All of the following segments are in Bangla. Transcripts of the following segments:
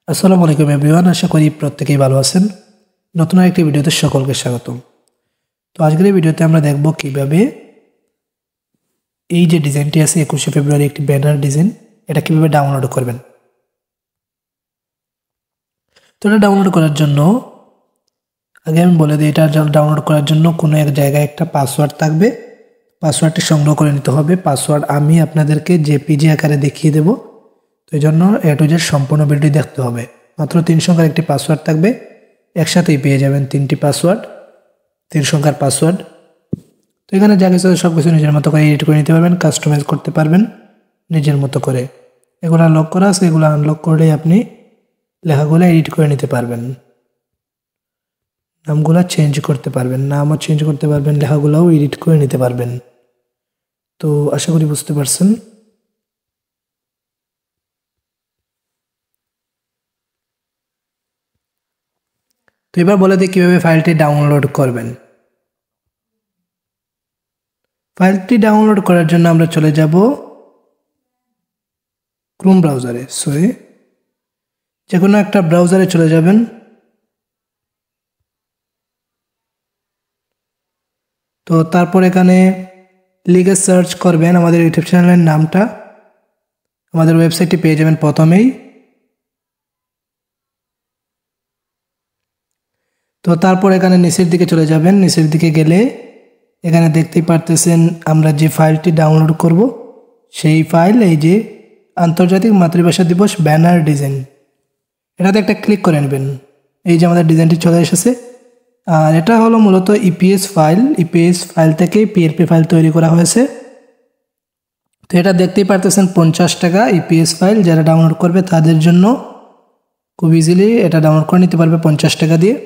আসসালামু আলাইকুম এভরিওয়ান, আশা করি প্রত্যেকেই ভালো আছেন। নতুন আরেকটি ভিডিওতে সকলকে স্বাগতম। তো আজকের এই ভিডিওতে আমরা দেখব কিভাবে এই যে ডিজাইনটি আছে 21শে ফেব্রুয়ারি একটি ব্যানার ডিজাইন, এটা কিভাবে ডাউনলোড করবেন। তো এটা ডাউনলোড করার জন্য আগে আমি বলে দিই, এটা ডাউনলোড করার জন্য কোনো এক জায়গায় একটা পাসওয়ার্ড থাকবে। পাসওয়ার্ডটি সংগ্রহ করে নিতে হবে। পাসওয়ার্ড আমি আপনাদেরকে জেপিজি আকারে দেখিয়ে দেব। তো এই জন্য এ টু জেড সম্পূর্ণ ভিডিওটি দেখতে হবে। মাত্র 3 সংখ্যার একটি পাসওয়ার্ড থাকবে, একসাথেই পেয়ে যাবেন 3টি পাসওয়ার্ড, 3 সংখ্যার পাসওয়ার্ড। তো এখানে যা কিছু সব কিছু নিজের মতো করে এডিট করে নিতে পারবেন, কাস্টমাইজ করতে পারবেন নিজের মতো করে। এগুলো লক করা আছে, এগুলো আনলক করলেই আপনি লেখাগুলো এডিট করে নিতে পারবেন, নামগুলো চেঞ্জ করতে পারবেন, নামও চেঞ্জ করতে পারবেন, লেখাগুলোও এডিট করে নিতে পারবেন। তো আশা করি বুঝতে পারছেন। তো এবার বলে দিই কীভাবে ফাইলটি ডাউনলোড করবেন। ফাইলটি ডাউনলোড করার জন্য আমরা চলে যাব ক্রোম ব্রাউজারে, যে কোনো একটা ব্রাউজারে চলে যাবেন। তো তারপর এখানে লিখে সার্চ করবেন আমাদের ইউটিউব চ্যানেলের নামটা, আমাদের ওয়েবসাইটটি পেয়ে যাবেন প্রথমেই। তো তারপর এখানে নিচের দিকে চলে যাবেন। নিচের দিকে গেলে এখানে দেখতেই পারতেছেন আমরা যে ফাইলটি ডাউনলোড করব সেই ফাইল, এই যে আন্তর্জাতিক মাতৃভাষা দিবস ব্যানার ডিজাইন, এটাতে একটা ক্লিক করে নেবেন। এই যে আমাদের ডিজাইনটি চলে এসেছে। আর এটা হলো মূলত ইপিএস ফাইল। ইপিএস ফাইল থেকে পিএলপি ফাইল তৈরি করা হয়েছে। তো এটা দেখতেই পারতেছেন 50 টাকা ইপিএস ফাইল। যারা ডাউনলোড করবে তাদের জন্য খুব ইজিলি এটা ডাউনলোড করে নিতে পারবে 50 টাকা দিয়ে।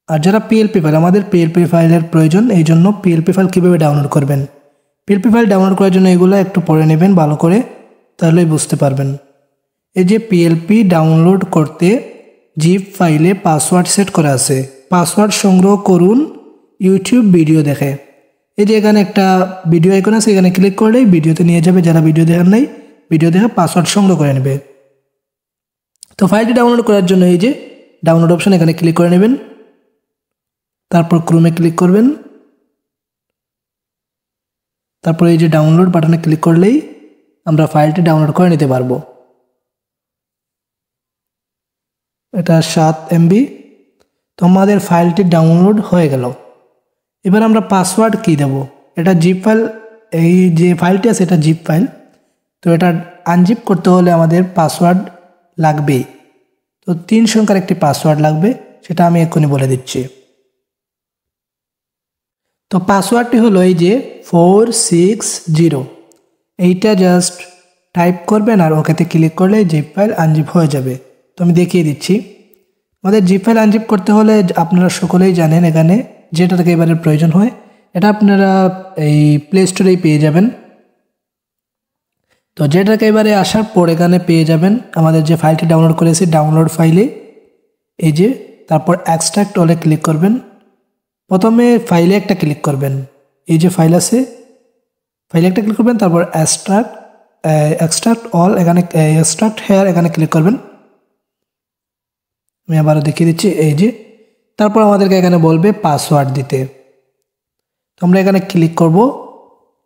আর যারা পিএলপি ফাইল, আমাদের পিএলপি ফাইলের প্রয়োজন, এই জন্য পিএলপি ফাইল কীভাবে ডাউনলোড করবেন। পিএলপি ফাইল ডাউনলোড করার জন্য এগুলো একটু পড়ে নেবেন ভালো করে, তাহলেই বুঝতে পারবেন। এই যে পিএলপি ডাউনলোড করতে জিপ ফাইলে পাসওয়ার্ড সেট করা আছে। পাসওয়ার্ড সংগ্রহ করুন ইউটিউব ভিডিও দেখে। এই যে এখানে একটা ভিডিও আইকন আছে, এখানে ক্লিক করলেই ভিডিওতে নিয়ে যাবে। যারা ভিডিও দেখার নাই, ভিডিও দেখে পাসওয়ার্ড সংগ্রহ করে নেবে। তো ফাইলটি ডাউনলোড করার জন্য এই যে ডাউনলোড অপশন, এখানে ক্লিক করে নেবেন। তারপর ক্রোমে ক্লিক করবেন। তারপর এই যে ডাউনলোড বাটনে ক্লিক করলেই আমরা ফাইলটি ডাউনলোড করে নিতে পারবো। এটা 7 MB। তো আমাদের ফাইলটি ডাউনলোড হয়ে গেল। এবার আমরা পাসওয়ার্ড কী দেব। এটা জিপ ফাইল, এই যে ফাইলটি আছে এটা জিপ ফাইল। তো এটা আনজিপ করতে হলে আমাদের পাসওয়ার্ড লাগবেই। তো 3 সংখ্যার একটি পাসওয়ার্ড লাগবে, সেটা আমি এক্ষুনি বলে দিচ্ছি। তো পাসওয়ার্ডটি হলো এই যে 460। এইটা জাস্ট টাইপ করবেন আর ওকেতে ক্লিক করলে জিপ ফাইল আনজিপ হয়ে যাবে। তো আমি দেখিয়ে দিচ্ছি। আমাদের জিপ ফাইল আনজিপ করতে হলে আপনারা সকলেই জানেন এখানে যেটা থেকে এবারে প্রয়োজন হয়, এটা আপনারা এই প্লে স্টোরেই পেয়ে যাবেন। তো যেটাকে এবারে আসার পর এখানে পেয়ে যাবেন আমাদের যে ফাইলটি ডাউনলোড করেছি, ডাউনলোড ফাইলে এই যে, তারপর এক্সট্রাক্ট অলে ক্লিক করবেন। প্রথমে ফাইলে একটা ক্লিক করবেন, এই যে ফাইল আছে ফাইলে একটা ক্লিক করবেন। তারপর এক্সট্রাক্ট অল, এখানে এক্সট্রাক্ট হেয়ার এখানে ক্লিক করবেন। আমি আবারও দেখিয়ে দিচ্ছি। এই যে তারপর আমাদেরকে এখানে বলবে পাসওয়ার্ড দিতে। তো আমরা এখানে ক্লিক করব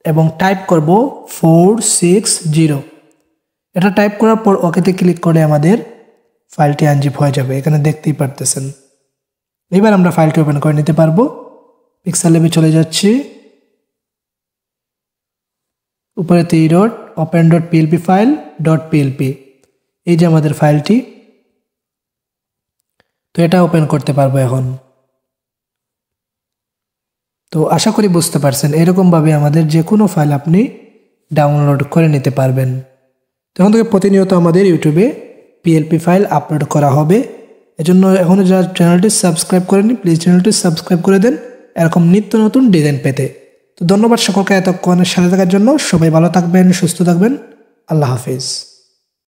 এবং টাইপ করব 460। এটা টাইপ করার পর ওকেতে ক্লিক করে আমাদের ফাইলটি আনজিপ হয়ে যাবে। এখানে দেখতেই পারতেছেন। এবার আমরা ফাইলটি ওপেন করে নিতে পারবো। পিক্সেল ল্যাবে চলে যাচ্ছি, উপরে 3 dot, open dot PLP file dot PLP, এই যে আমাদের ফাইলটি। তো এটা ওপেন করতে পারবো এখন। তো আশা করি বুঝতে পারছেন, এরকমভাবে আমাদের যে কোনো ফাইল আপনি ডাউনলোড করে নিতে পারবেন। তখন থেকে প্রতিনিয়ত আমাদের ইউটিউবে পিএলপি ফাইল আপলোড করা হবে। এজন্য এখনও যারা চ্যানেলটি সাবস্ক্রাইব করেনি, প্লিজ চ্যানেলটি সাবস্ক্রাইব করে দেন এরকম নিত্য নতুন ডিজাইন পেতে। তো ধন্যবাদ সকলকে এতক্ষণের সাথে থাকার জন্য। সবাই ভালো থাকবেন, সুস্থ থাকবেন। আল্লাহ হাফিজ।